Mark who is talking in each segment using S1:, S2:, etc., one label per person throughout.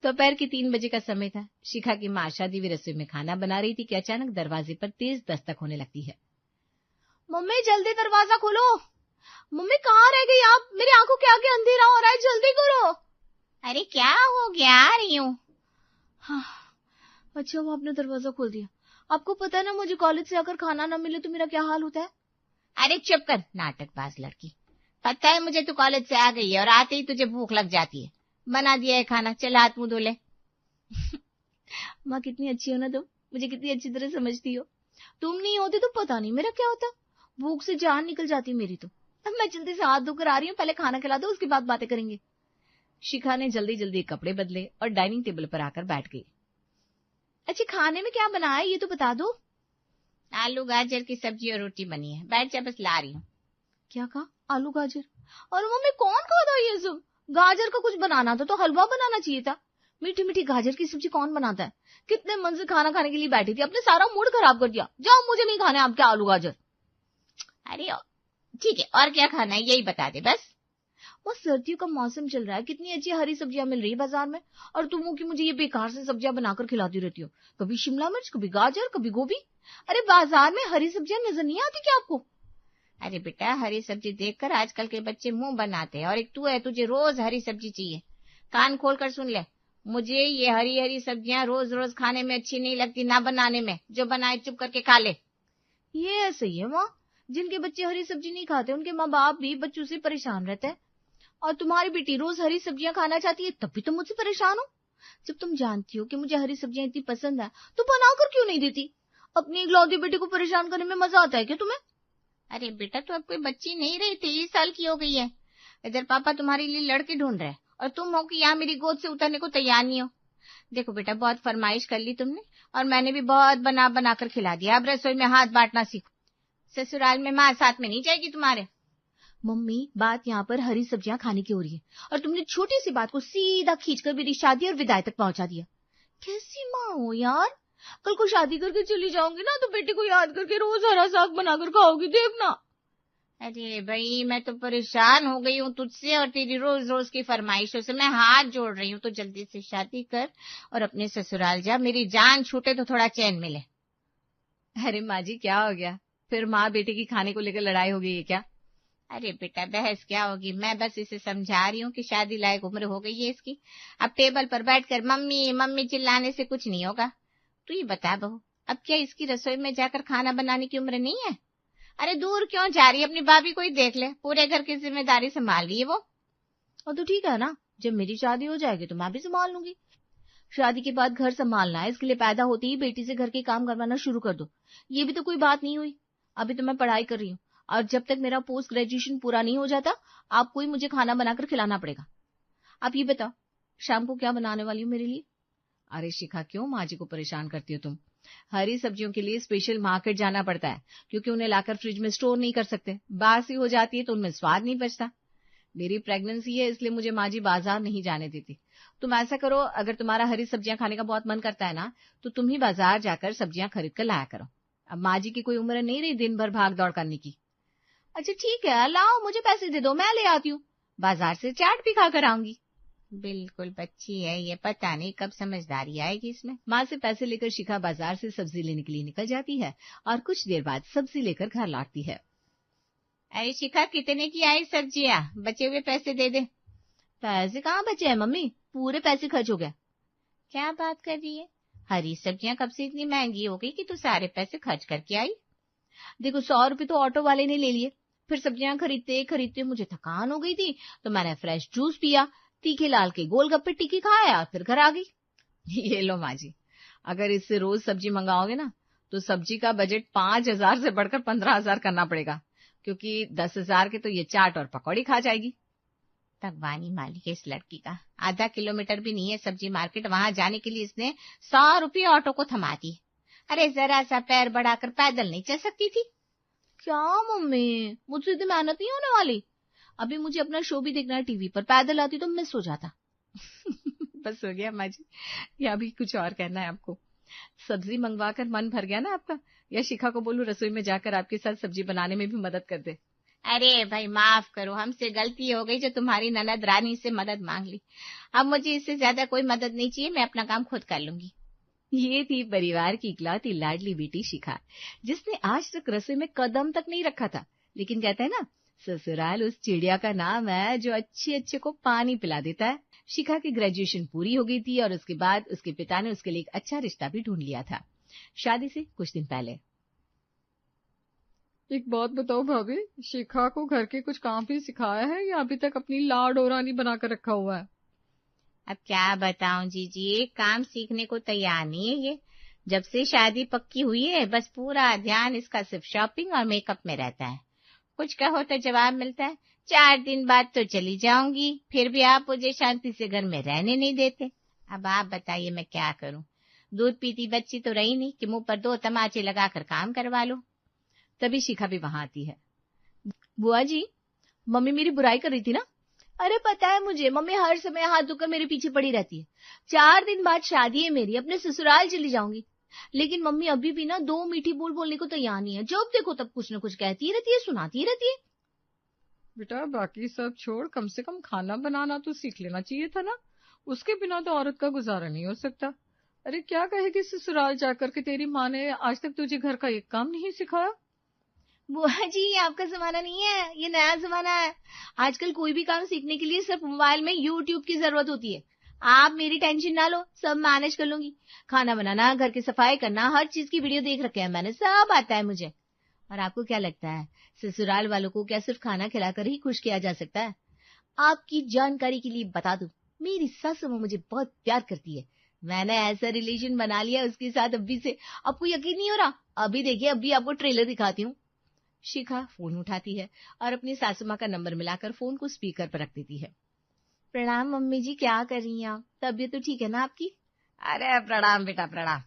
S1: दोपहर के 3 बजे का समय था। शिखा की माँ शादी हुई रसोई में खाना बना रही थी कि अचानक दरवाजे पर तेज दस्तक होने लगती है।
S2: मम्मी जल्दी दरवाजा खोलो। मम्मी कहाँ रह गई आप? मेरी आंखों के आगे अंधेरा हो रहा है, जल्दी करो।
S1: अरे क्या हो गया? आ रही हूँ।
S2: हाँ, अच्छा वो आपने दरवाजा खोल दिया। आपको पता है ना मुझे कॉलेज से आकर खाना ना मिले तो मेरा क्या हाल होता है।
S1: अरे चुप कर नाटकबाज लड़की, पता है मुझे तू कॉलेज से आ गई है और आते ही तुझे भूख लग जाती है। बना दिया है खाना, चल हाथ मुंह धो ले।
S2: माँ कितनी अच्छी हो ना तुम, मुझे कितनी अच्छी तरह समझती हो। तुम नहीं होती तो पता नहीं मेरा क्या होता, भूख से जान निकल जाती मेरी तो। अब मैं जल्दी से हाथ धोकर आ रही हूँ, पहले खाना खिला दो उसके बाद बातें करेंगे।
S1: शिखा ने जल्दी जल्दी कपड़े बदले और डाइनिंग टेबल पर आकर बैठ गई।
S2: अच्छा खाने में क्या बना है ये तो बता दो।
S1: आलू गाजर की सब्जी और रोटी बनी है, बैठ जा, बस ला रही हूँ।
S2: क्या कहा? आलू गाजर? और मम्मी कौन खाता ये सब? गाजर का कुछ बनाना था तो हलवा बनाना चाहिए था। मीठी मीठी गाजर की सब्जी कौन बनाता है? कितने मन से खाना खाने के लिए बैठी थी, अपने सारा मूड खराब कर दिया। जाओ, मुझे नहीं खाने आपके आलू गाजर।
S1: अरे ठीक है, और क्या खाना है यही बता दे बस।
S2: वो सर्दियों का मौसम चल रहा है, कितनी अच्छी हरी सब्जियां मिल रही है बाजार में, और तुम हो कि मुझे ये बेकार से सब्जियां बनाकर खिलाती रहती हो। कभी शिमला मिर्च, कभी गाजर, कभी गोभी। अरे बाजार में हरी सब्जियां नजर नहीं आती क्या आपको?
S1: अरे बेटा, हरी सब्जी देखकर आजकल के बच्चे मुंह बनाते हैं, और एक तू है, तुझे रोज हरी सब्जी चाहिए। कान खोल कर सुन ले, मुझे ये हरी हरी सब्जियां रोज रोज खाने में अच्छी नहीं लगती, ना बनाने में। जो बनाए चुप करके खा ले।
S2: ये सही है माँ, जिनके बच्चे हरी सब्जी नहीं खाते उनके माँ बाप भी बच्चों से परेशान रहते हैं। और तुम्हारी बेटी रोज हरी सब्जियां खाना चाहती है तब भी तुम मुझसे परेशान हो। जब तुम जानती हो कि मुझे हरी सब्जियां इतनी पसंद है तो बनाकर क्यों नहीं देती? अपनी इकलौती बेटी को परेशान करने में मजा आता है क्या तुम्हें?
S1: अरे बेटा, तू अब कोई बच्ची नहीं रही, 23 साल की हो गई है। इधर पापा तुम्हारे लिए लड़के ढूंढ रहे हैं और तुम हो कि यहाँ मेरी गोद से उतरने को तैयार नहीं हो। देखो बेटा, बहुत फरमाइश कर ली तुमने और मैंने भी बहुत बना बना कर खिला दिया। अब रसोई में हाथ बांटना सीखो। ससुराल में माँ साथ में नहीं जाएगी तुम्हारे।
S2: मम्मी बात यहाँ पर हरी सब्जियां खाने की हो रही है और तुमने छोटी सी बात को सीधा खींचकर मेरी शादी और विदाई तक पहुंचा दिया। कैसी माँ हो यार? कल को शादी करके चली जाऊंगी ना तो बेटी को याद करके रोज हरा साग बनाकर खाओगी, देखना।
S1: अरे भाई, मैं तो परेशान हो गई हूँ तुझसे और तेरी रोज रोज की फरमाइशों से। मैं हाथ जोड़ रही हूँ, तो जल्दी से शादी कर और अपने ससुराल जा। मेरी जान छूटे तो थोड़ा चैन मिले।
S2: अरे माँ जी क्या हो गया? फिर माँ बेटे की खाने को लेकर लड़ाई हो गई है क्या?
S1: अरे बेटा, बहस क्या होगी, मैं बस इसे समझा रही हूँ कि शादी लायक उम्र हो गई है इसकी। अब टेबल पर बैठकर मम्मी मम्मी चिल्लाने से कुछ नहीं होगा। तू ही बता बहू, अब क्या इसकी रसोई में जाकर खाना बनाने की उम्र नहीं है? अरे दूर क्यों जा रही है, अपनी भाभी को ही देख ले, पूरे घर की जिम्मेदारी संभाल रही है वो।
S2: और तो ठीक है ना, जब मेरी शादी हो जाएगी तो मैं भी संभाल लूंगी। शादी के बाद घर संभालना है, इसके लिए पैदा होते ही बेटी से घर के काम करवाना शुरू कर दो। ये भी तो कोई बात नहीं हुई। अभी तो मैं पढ़ाई कर रही हूँ और जब तक मेरा पोस्ट ग्रेजुएशन पूरा नहीं हो जाता आपको ही मुझे खाना बनाकर खिलाना पड़ेगा। आप ये बताओ शाम को क्या बनाने वाली हो मेरे लिए?
S1: अरे शिखा, क्यों माँ जी को परेशान करती हो तुम? हरी सब्जियों के लिए स्पेशल मार्केट जाना पड़ता है, क्योंकि उन्हें लाकर फ्रिज में स्टोर नहीं कर सकते। बासी हो जाती है तो उनमें स्वाद नहीं बचता। मेरी प्रेगनेंसी है, इसलिए मुझे माँ जी बाजार नहीं जाने देती। तुम ऐसा करो, अगर तुम्हारा हरी सब्जियां खाने का बहुत मन करता है ना, तो तुम ही बाजार जाकर सब्जियां खरीद कर लाया करो। अब माँ जी की कोई उम्र नहीं रही दिन भर भाग दौड़ करने की।
S2: अच्छा ठीक है, लाओ मुझे पैसे दे दो, मैं ले आती हूँ। बाजार से चाट भी खाकर आऊंगी।
S1: बिल्कुल बच्ची है ये, पता नहीं कब समझदारी आएगी इसमें।
S2: माँ से पैसे लेकर शिखा बाजार से सब्जी लेने के लिए निकल जाती है और कुछ देर बाद सब्जी लेकर घर लौटती है।
S1: अरे शिखा, कितने की आई सब्जियां? बचे हुए पैसे दे दे।
S2: पैसे कहाँ बचे हैं मम्मी, पूरे पैसे खर्च हो गए।
S1: क्या बात कर रही है? हरी सब्जियां कब से इतनी महंगी हो गई कि तू सारे पैसे खर्च करके आई?
S2: देखो 100 रुपए तो ऑटो वाले ने ले लिए, फिर सब्जियां खरीदते खरीदते मुझे थकान हो गई थी तो मैंने फ्रेश जूस पिया, तीखे लाल के गोलगप्पे टिक्की खाया, फिर घर आ गई।
S1: ये लो माँ जी, अगर इससे रोज सब्जी मंगाओगे ना तो सब्जी का बजट 5,000 से बढ़कर 15,000 करना पड़ेगा, क्योंकि 10,000 के तो ये चाट और पकौड़ी खा जाएगी। भगवानी मालिक है इस लड़की का, आधा किलोमीटर भी नहीं है सब्जी मार्केट, वहां जाने के लिए इसने 100 रुपये ऑटो को थमा दी। अरे जरा सा पैर बढ़ाकर पैदल नहीं चल सकती थी?
S2: क्या मम्मी, मुझसे इतनी मेहनत नहीं होने वाली। अभी मुझे अपना शो भी देखना है टीवी पर, पैदल आती तो मिस हो जाता।
S1: बस हो गया माँ जी, या भी कुछ और कहना है आपको? सब्जी मंगवा कर मन भर गया ना आपका? या शिखा को बोलूं रसोई में जाकर आपके साथ सब्जी बनाने में भी मदद कर दे? अरे भाई माफ करो, हमसे गलती हो गई जो तुम्हारी ननद रानी से मदद मांग ली। अब मुझे इससे ज्यादा कोई मदद नहीं चाहिए, मैं अपना काम खुद कर लूंगी। ये थी परिवार की इकलौती लाडली बेटी शिखा, जिसने आज तक रसोई में कदम तक नहीं रखा था। लेकिन कहते हैं ना, ससुराल उस चिड़िया का नाम है जो अच्छे अच्छे को पानी पिला देता है। शिखा की ग्रेजुएशन पूरी हो गई थी और उसके बाद उसके पिता ने उसके लिए एक अच्छा रिश्ता भी ढूंढ लिया था, शादी से कुछ दिन पहले।
S3: एक बात बताओ भाभी, शिखा को घर के कुछ काम भी सिखाया है या अभी तक अपनी लाड और रानी बनाकर रखा हुआ है?
S1: अब क्या बताऊं जीजी, काम सीखने को तैयार नहीं है ये। जब से शादी पक्की हुई है बस पूरा ध्यान इसका सिर्फ शॉपिंग और मेकअप में रहता है। कुछ कहो तो जवाब मिलता है 4 दिन बाद तो चली जाऊंगी, फिर भी आप मुझे शांति से घर में रहने नहीं देते। अब आप बताइए मैं क्या करूं? दूध पीती बच्ची तो रही नहीं कि मुंह पर 2 तमाचे लगाकर काम करवा लो।
S2: तभी शिखा भी वहां आती है। बुआ जी, मम्मी मेरी बुराई कर रही थी ना? अरे पता है मुझे, मम्मी हर समय हाथ धोकर मेरे पीछे पड़ी रहती है। 4 दिन बाद शादी है मेरी, अपने ससुराल चली जाऊंगी। लेकिन मम्मी अभी भी ना 2 मीठी बोल बोलने को तैयार नहीं है। जब देखो तब कुछ न कुछ कहती रहती है, सुनाती रहती है।
S3: बेटा बाकी सब छोड़, कम से कम खाना बनाना तो सीख लेना चाहिए था ना। उसके बिना तो औरत का गुजारा नहीं हो सकता। अरे क्या कहेगी ससुराल जाकर के तेरी माँ ने आज तक तुझे घर का एक काम नहीं सिखाया?
S2: बुआ जी, ये आपका जमाना नहीं है, ये नया जमाना है। आजकल कोई भी काम सीखने के लिए सिर्फ मोबाइल में यूट्यूब की जरूरत होती है। आप मेरी टेंशन ना लो, सब मैनेज कर लूंगी। खाना बनाना, घर की सफाई करना, हर चीज की वीडियो देख रखे हैं मैंने, सब आता है मुझे। और आपको क्या लगता है, ससुराल वालों को क्या सिर्फ खाना खिलाकर ही खुश किया जा सकता है? आपकी जानकारी के लिए बता दूं, मेरी सासू माँ मुझे बहुत प्यार करती है। मैंने ऐसा रिलेशन बना लिया उसके साथ अभी से, आपको यकीन नहीं हो रहा? अभी देखिए, अभी आपको ट्रेलर दिखाती हूँ। शिखा फोन उठाती है और अपनी सासू माँ का नंबर मिलाकर फोन को स्पीकर पर रख देती है। प्रणाम मम्मी जी, क्या कर रही हैं आप? तबीयत तो ठीक है ना आपकी?
S1: अरे प्रणाम बेटा प्रणाम,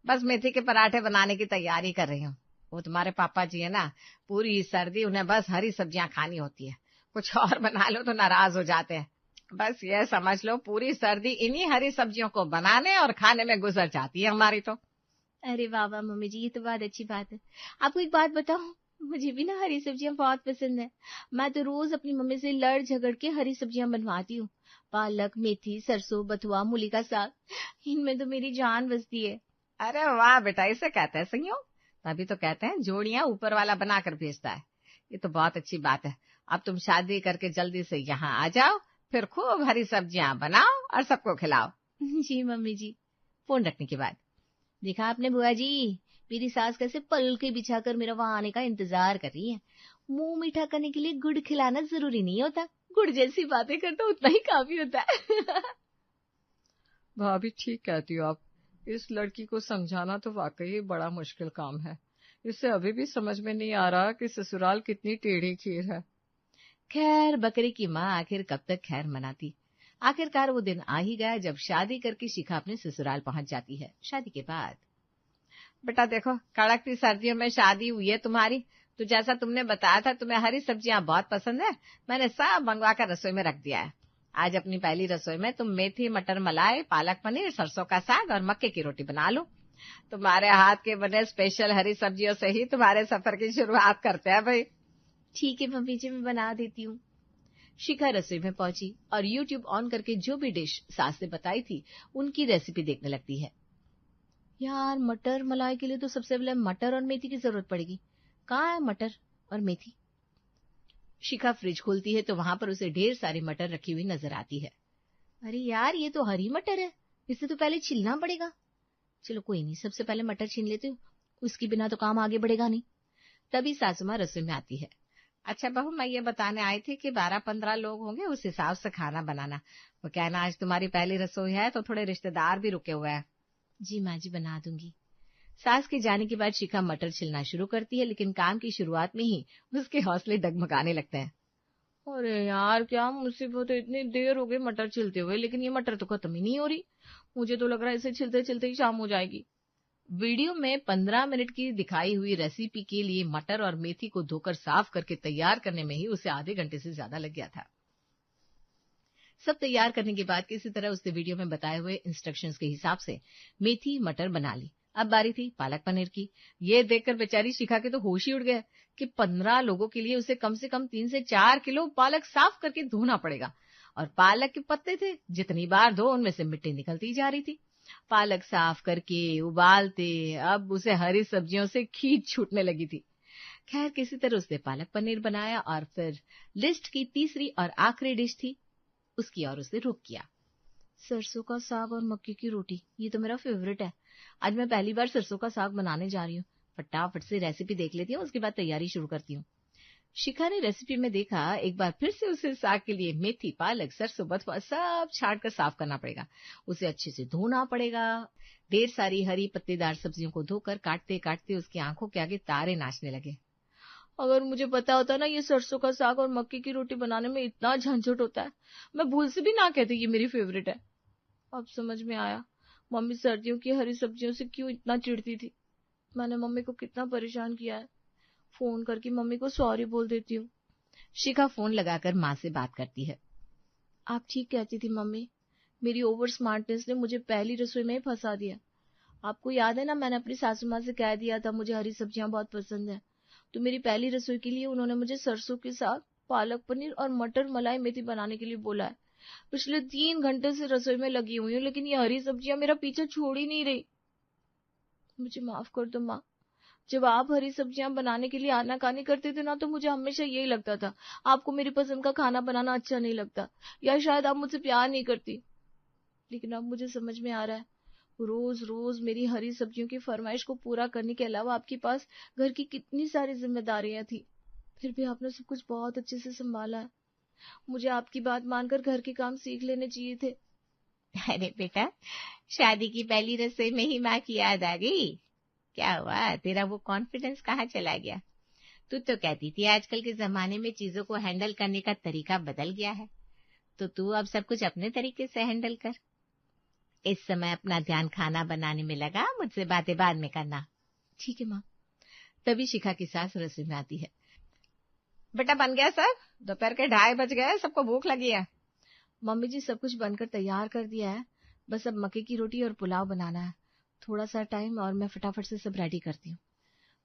S1: बस मेथी के पराठे बनाने की तैयारी कर रही हूँ। वो तुम्हारे पापा जी है ना, पूरी सर्दी उन्हें बस हरी सब्जियां खानी होती है, कुछ और बना लो तो नाराज हो जाते हैं। बस ये समझ लो पूरी सर्दी इन्हीं हरी सब्जियों को बनाने और खाने में गुजर जाती है हमारी तो।
S2: अरे वाह वाह मम्मी जी, ये तो बहुत अच्छी बात है। आपको एक बात बताऊं, मुझे भी ना हरी सब्जियां बहुत पसंद है। मैं तो रोज अपनी मम्मी से लड़ झगड़ के हरी सब्जियां बनवाती हूँ। पालक, मेथी, सरसों, बथुआ, मूली का साग, इनमें तो मेरी जान बसती है।
S1: अरे वाह बेटा, इसे कहते हैं संयोग। तभी तो कहते हैं जोड़ियां ऊपर वाला बनाकर भेजता है। ये तो बहुत अच्छी बात है। अब तुम शादी करके जल्दी से यहाँ आ जाओ, फिर खूब हरी सब्जियां बनाओ और सबको खिलाओ।
S2: जी मम्मी जी। फोन रखने के बाद, देखा आपने बुआ जी, मेरी सास कैसे पलके बिछाकर मेरा वहां आने का इंतजार कर रही है। मुंह मीठा करने के लिए गुड़ खिलाना जरूरी नहीं होता, गुड़ जैसी बातें करता उतना ही काफी होता है।
S3: भाभी ठीक कहती हो आप। इस लड़की को समझाना तो वाकई बड़ा मुश्किल काम है। इसे अभी भी समझ में नहीं आ रहा कि ससुराल कितनी टेढ़ी खीर है।
S2: खैर, बकरी की माँ आखिर कब तक खैर मनाती। आखिरकार वो दिन आ ही गया जब शादी करके शिखा अपने ससुराल पहुंच जाती है। शादी के बाद,
S1: बेटा देखो, कड़कती सर्दियों में शादी हुई है तुम्हारी, तो जैसा तुमने बताया था तुम्हें हरी सब्जियां बहुत पसंद है, मैंने सब मंगवा कर रसोई में रख दिया है। आज अपनी पहली रसोई में तुम मेथी, मटर मलाई, पालक पनीर, सरसों का साग और मक्के की रोटी बना लो। तुम्हारे हाथ के बने स्पेशल हरी सब्जियों से ही तुम्हारे सफर की शुरुआत करते हैं भाई।
S2: ठीक है मम्मी जी, मैं बना देती हूँ। शिखा रसोई में पहुंची और यूट्यूब ऑन करके जो भी डिश सास ने बताई थी उनकी रेसिपी देखने लगती है। यार, मटर मलाई के लिए तो सबसे पहले मटर और मेथी की जरूरत पड़ेगी। कहाँ है मटर और मेथी? शिखा फ्रिज खोलती है तो वहां पर उसे ढेर सारी मटर रखी हुई नजर आती है। अरे यार, ये तो हरी मटर है, इसे तो पहले छीलना पड़ेगा। चलो कोई नहीं, सबसे पहले मटर छीन लेती हूँ, उसके बिना तो काम आगे बढ़ेगा नहीं। तभी सासू माँ रसोई में आती है।
S1: अच्छा बहू, मैं ये बताने आई थी कि 12-15 लोग होंगे, उस हिसाब से खाना बनाना। वो क्या है ना, आज तुम्हारी पहली रसोई है तो थोड़े रिश्तेदार भी रुके हुए हैं।
S2: जी माँ जी, बना दूंगी। सास के जाने के बाद शिखा मटर छिलना शुरू करती है, लेकिन काम की शुरुआत में ही उसके हौसले डगमगाने लगते हैं। अरे यार, क्या मुसीबत है, इतनी देर हो गई मटर छिलते हुए, लेकिन ये मटर तो खत्म ही नहीं हो रही। मुझे तो लग रहा है इसे छिलते छिलते ही शाम हो जाएगी। वीडियो में 15 मिनट की दिखाई हुई रेसिपी के लिए मटर और मेथी को धोकर साफ करके तैयार करने में ही उसे आधे घंटे से ज्यादा लग गया था। सब तैयार करने के बाद किसी तरह उसने वीडियो में बताए हुए इंस्ट्रक्शंस के हिसाब से मेथी मटर बना ली
S1: अब बारी थी पालक पनीर की। ये देखकर बेचारी शिखा के तो होश ही उड़ गए कि 15 लोगों के लिए उसे कम से कम 3 से 4 किलो पालक साफ करके धोना पड़ेगा। और पालक के पत्ते थे, जितनी बार धो उनमें से मिट्टी निकलती जा रही थी। पालक साफ करके उबालते, अब उसे हरी सब्जियों से खींच छूटने लगी थी। खैर किसी तरह उसने पालक पनीर बनाया और फिर लिस्ट की तीसरी और आखिरी डिश थी, उसकी और उसने रुख किया।
S2: सरसों का साग और मक्के की रोटी, ये तो मेरा फेवरेट है। आज मैं पहली बार सरसों का साग बनाने जा रही हूँ। फटाफट से रेसिपी देख लेती हूँ, उसके बाद तैयारी शुरू करती हूँ।
S1: शिखा ने रेसिपी में देखा, एक बार फिर से उसे साग के लिए मेथी, पालक, सरसों, बथुआ सब छांट कर साफ करना पड़ेगा। उसे अच्छे से धोना पड़ेगा। ढेर सारी हरी पत्तेदार सब्जियों को धोकर काटते काटते उसकी आंखों के आगे तारे नाचने लगे।
S2: अगर मुझे पता होता ना ये सरसों का साग और मक्के की रोटी बनाने में इतना झंझट होता है, मैं भूल से भी ना कहती ये मेरी फेवरेट है। अब समझ में आया मम्मी सर्दियों की हरी सब्जियों से क्यों इतना चिढ़ती थी। मैंने मम्मी को कितना परेशान किया है। फोन करके मम्मी को सॉरी बोल देती हूँ।
S1: शिखा फोन लगाकर माँ से बात करती है।
S2: आप ठीक कहती थी मम्मी, मेरी ओवर स्मार्टनेस ने मुझे पहली रसोई में ही फंसा दिया। आपको याद है ना, मैंने अपनी सासू माँ से कह दिया था मुझे हरी सब्जियां बहुत पसंद है, तो मेरी पहली रसोई के लिए उन्होंने मुझे सरसों के साग, पालक पनीर और मटर मलाई मेथी बनाने के लिए बोला है। पिछले 3 घंटे से रसोई में लगी हुई हूँ, लेकिन ये हरी सब्जियां मेरा पीछा छोड़ ही नहीं रही। मुझे माफ कर दो माँ। जब आप हरी सब्जियां बनाने के लिए आनाकानी करते थे ना, तो मुझे हमेशा यही लगता था आपको मेरी पसंद का खाना बनाना अच्छा नहीं लगता, या शायद आप मुझसे प्यार नहीं करती। लेकिन अब मुझे समझ में आ रहा है, रोज रोज मेरी हरी सब्जियों की फरमाइश को पूरा करने के अलावा आपके पास घर की कितनी सारी जिम्मेदारियां थी, फिर भी आपने सब कुछ बहुत अच्छे से संभाला है। मुझे आपकी बात मानकर घर के काम सीख लेने चाहिए थे।
S1: अरे बेटा, शादी की पहली रसोई में ही माँ की याद आ गई। क्या हुआ, तेरा वो कॉन्फिडेंस कहाँ चला गया? तू तो कहती थी आजकल के जमाने में चीजों को हैंडल करने का तरीका बदल गया है, तो तू अब सब कुछ अपने तरीके से हैंडल कर। इस समय अपना ध्यान खाना बनाने में लगा, मुझसे बातें बाद में करना।
S2: ठीक है माँ।
S1: तभी शिखा की सास रसोई में आती है। बेटा बन गया सब? दोपहर के 2:30 बज गए, सबको भूख लगी है।
S2: मम्मी जी सब कुछ बनकर तैयार कर दिया है, बस अब मक्के की रोटी और पुलाव बनाना है। थोड़ा सा टाइम और मैं फटाफट से सब रेडी करती हूँ।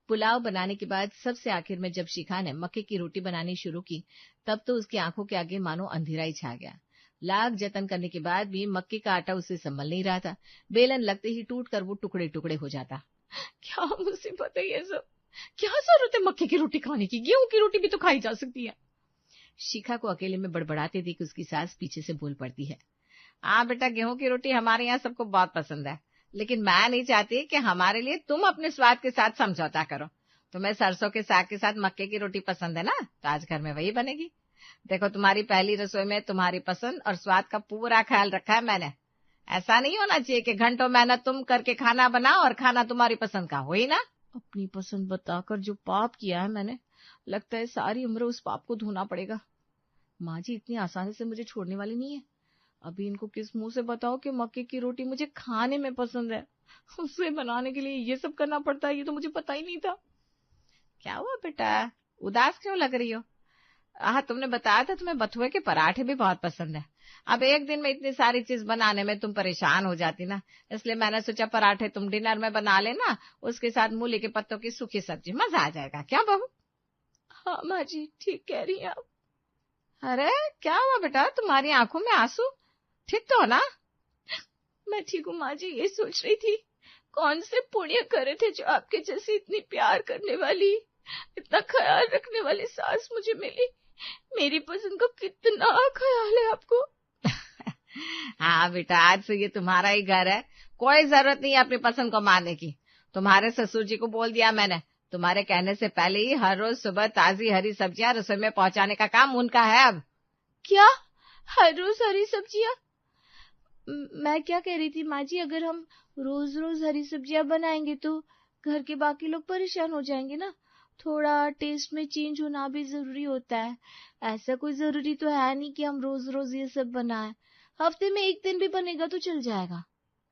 S1: पुलाव बनाने के बाद सबसे आखिर में जब शिखा ने मक्के की रोटी बनानी शुरू की, तब तो उसकी आंखों के आगे मानो अंधेरा ही छा गया। लाख जतन करने के बाद भी मक्के का आटा उसे संभल नहीं रहा था। बेलन लगते ही टूट कर वो टुकड़े टुकड़े हो जाता।
S3: क्या मुसीबत है ये सब? क्या जरूरत है मक्के की रोटी खाने की? गेहूं की रोटी भी तो खाई जा सकती है।
S1: शिखा को अकेले में बड़बड़ाते देख उसकी सास पीछे से बोल पड़ती है। हाँ बेटा, गेहूं की रोटी हमारे यहाँ सबको बहुत पसंद है, लेकिन मैं नहीं चाहती कि हमारे लिए तुम अपने स्वाद के साथ समझौता करो। तुम्हें सरसों के साग के साथ मक्के की रोटी पसंद है ना, तो आज घर में वही बनेगी। देखो, तुम्हारी पहली रसोई में तुम्हारी पसंद और स्वाद का पूरा ख्याल रखा है मैंने। ऐसा नहीं होना चाहिए कि घंटों मेहनत तुम करके खाना बनाओ और खाना तुम्हारी पसंद का हो ही ना।
S2: अपनी पसंद बताकर जो पाप किया है मैंने, लगता है सारी उम्र उस पाप को धोना पड़ेगा। माँ जी इतनी आसानी से मुझे छोड़ने वाली नहीं है। अभी इनको किस मुंह से बताओ कि मक्के की रोटी मुझे खाने में पसंद है, उसे बनाने के लिए ये सब करना पड़ता है, ये तो मुझे पता ही नहीं था।
S1: क्या हुआ बेटा, उदास क्यों लग रही हो? तुमने बताया था तुम्हें बथुए के पराठे भी बहुत पसंद है। अब एक दिन में इतनी सारी चीज बनाने में तुम परेशान हो जाती ना, इसलिए मैंने सोचा पराठे तुम डिनर में बना लेना, उसके साथ मूली के पत्तों की सूखी सब्जी, मजा आ जाएगा। क्या बहू?
S2: हाँ माँ जी, ठीक कह रही हैं आप।
S1: अरे क्या हुआ बेटा, तुम्हारी आंखों में आंसू? ठीक तो हो ना?
S2: मैं ठीक हूँ माँ जी। ये सोच रही थी कौन से पुण्य करे थे जो आपके जैसी इतनी प्यार करने वाली, इतना ख्याल रखने वाली सास मुझे मिली। मेरी पसंद का कितना ख्याल है आपको।
S1: हाँ बेटा, आज से ये तुम्हारा ही घर है, कोई जरूरत नहीं है अपनी पसंद को मानने की। तुम्हारे ससुर जी को बोल दिया मैंने, तुम्हारे कहने से पहले ही हर रोज सुबह ताजी हरी सब्जियां रसोई में पहुंचाने का काम उनका है अब।
S2: क्या? हर रोज हरी सब्जियां? मैं क्या कह रही थी माँ जी, अगर हम रोज रोज हरी सब्जियां बनाएंगे तो घर के बाकी लोग परेशान हो जाएंगे ना। थोड़ा टेस्ट में चेंज होना भी जरूरी होता है। ऐसा कोई जरूरी तो है नहीं कि हम रोज रोज ये सब बनाएं। हफ्ते में एक दिन भी बनेगा तो चल जाएगा।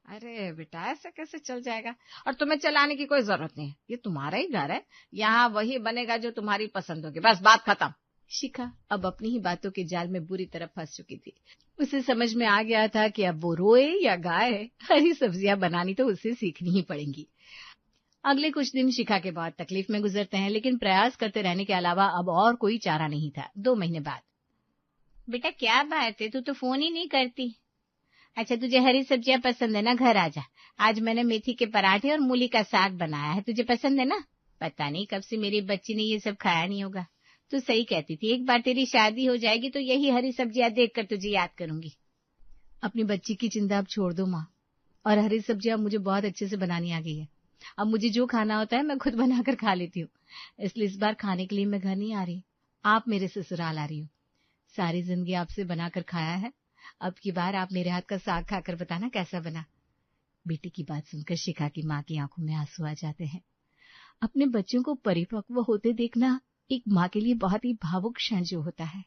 S1: अरे बेटा, ऐसा कैसे चल जाएगा? और तुम्हें चलाने की कोई जरूरत नहीं है, ये तुम्हारा ही घर है, यहाँ वही बनेगा जो तुम्हारी पसंद होगी, बस बात खत्म। शिखा अब अपनी ही बातों के जाल में बुरी तरह फंस चुकी थी। उसे समझ में आ गया था कि अब वो रोए या गाए, हरी सब्जियां बनानी तो उसे सीखनी ही पड़ेंगी। अगले कुछ दिन शिखा के बहुत तकलीफ में गुजरते हैं, लेकिन प्रयास करते रहने के अलावा अब और कोई चारा नहीं था। 2 महीने बाद,
S2: बेटा क्या बात है, तू तो फोन ही नहीं करती। अच्छा तुझे हरी सब्जियां पसंद है ना, घर आजा, आज मैंने मेथी के पराठे और मूली का साग बनाया है, तुझे पसंद है ना। पता नहीं कब से मेरी बच्ची ने ये सब खाया नहीं होगा। तू सही कहती थी, एक बार तेरी शादी हो जाएगी तो यही हरी सब्जियां देखकर तुझे याद करूंगी।
S1: अपनी बच्ची की चिंता अब छोड़ दो माँ, और हरी सब्जियां मुझे बहुत अच्छे से बनानी आ गई है। अब मुझे जो खाना होता है मैं खुद बनाकर खा लेती हूँ, इसलिए इस बार खाने के लिए मैं घर नहीं आ रही, आप मेरे ससुराल आ रही हो। सारी जिंदगी आपसे बनाकर खाया है, अब की बार आप मेरे हाथ का साग खाकर बताना कैसा बना। बेटी की बात सुनकर शिखा की माँ की आंखों में आंसू आ जाते हैं। अपने बच्चों को परिपक्व होते देखना एक माँ के लिए बहुत ही भावुक क्षण जो होता है।